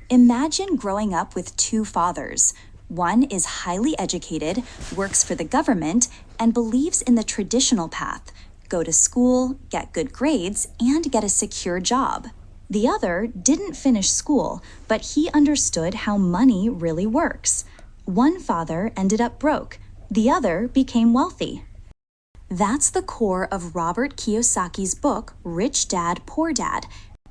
Imagine growing up with two fathers. One is highly educated, works for the government, and believes in the traditional path: go to school, get good grades, and get a secure job. The other didn't finish school, but he understood how money really works. One father ended up broke, the other became wealthy. That's the core of Robert Kiyosaki's book, Rich Dad, Poor Dad.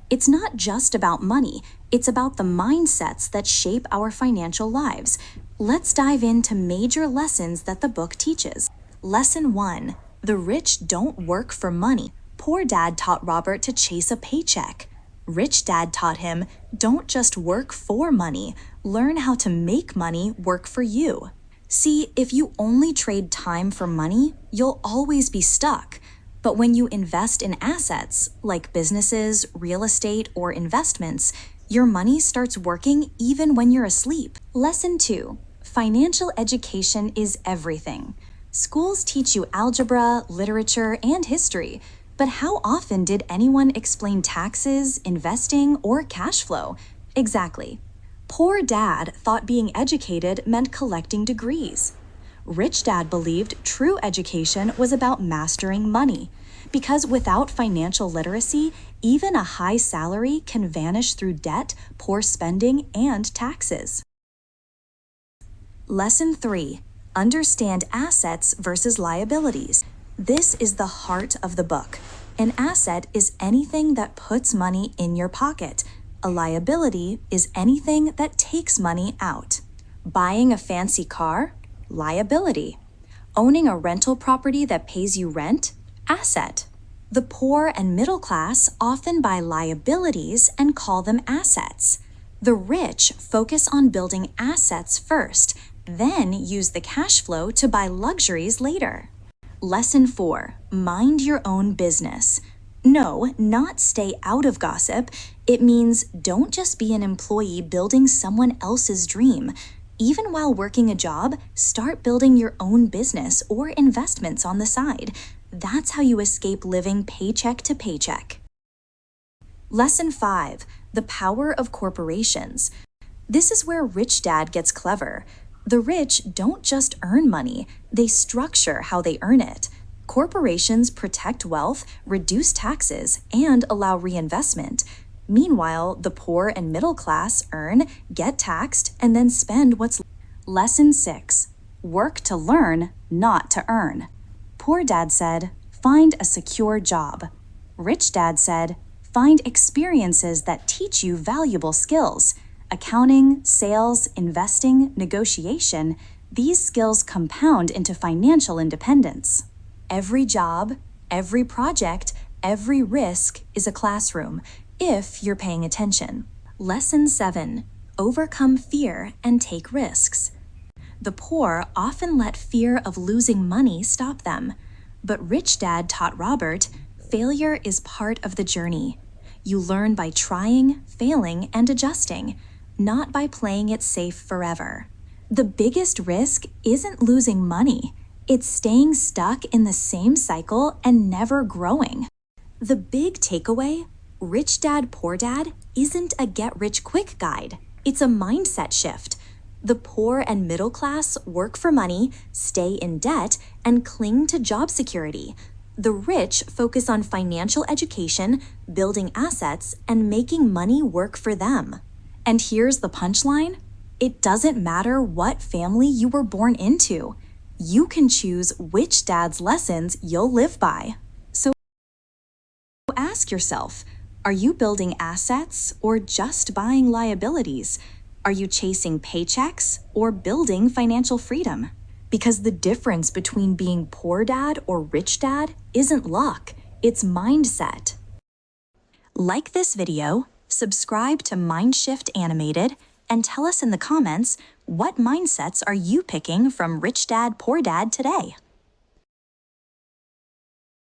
It's not just about money, it's about the mindsets that shape our financial lives. Let's dive into major lessons that the book teaches. Lesson 1. The rich don't work for money. Poor Dad taught Robert to chase a paycheck. Rich Dad taught him, don't just work for money, learn how to make money work for you. See, if you only trade time for money, you'll always be stuck. But when you invest in assets, like businesses, real estate, or investments, your money starts working even when you're asleep. Lesson 2. Financial education is everything. Schools teach you algebra, literature, and history, but how often did anyone explain taxes, investing, or cash flow? Exactly. Poor Dad thought being educated meant collecting degrees. Rich Dad believed true education was about mastering money, because without financial literacy, even a high salary can vanish through debt, poor spending, and taxes. Lesson 3. Understand assets versus liabilities. This is the heart of the book. An asset is anything that puts money in your pocket. A liability is anything that takes money out. Buying a fancy car? Liability. Owning a rental property that pays you rent? Asset. The poor and middle class often buy liabilities and call them assets. The rich focus on building assets first, then use the cash flow to buy luxuries later. Lesson 4. Mind your own business. No, not stay out of gossip. It means don't just be an employee building someone else's dream. Even while working a job, start building your own business or investments on the side. That's how you escape living paycheck to paycheck. Lesson 5. The power of corporations. This is where Rich Dad gets clever. The rich don't just earn money, they structure how they earn it. Corporations protect wealth, reduce taxes, and allow reinvestment. Meanwhile, the poor and middle class earn, get taxed, and then spend what's left. Lesson 6. Work to learn, not to earn. Poor Dad said, find a secure job. Rich Dad said, find experiences that teach you valuable skills. Accounting, sales, investing, negotiation, these skills compound into financial independence. Every job, every project, every risk is a classroom, if you're paying attention. Lesson 7. Overcome fear and take risks. The poor often let fear of losing money stop them. But Rich Dad taught Robert, failure is part of the journey. You learn by trying, failing, and adjusting, not by playing it safe forever. The biggest risk isn't losing money. It's staying stuck in the same cycle and never growing. The big takeaway, Rich Dad, Poor Dad isn't a get-rich-quick guide. It's a mindset shift. The poor and middle class work for money, stay in debt, and cling to job security. The rich focus on financial education, building assets, and making money work for them. And here's the punchline. It doesn't matter what family you were born into. You can choose which dad's lessons you'll live by. So ask yourself, are you building assets or just buying liabilities? Are you chasing paychecks or building financial freedom? Because the difference between being poor dad or rich dad isn't luck, it's mindset. Like this video, subscribe to MindShift Animated, and tell us in the comments, what mindsets are you picking from Rich Dad, Poor Dad today?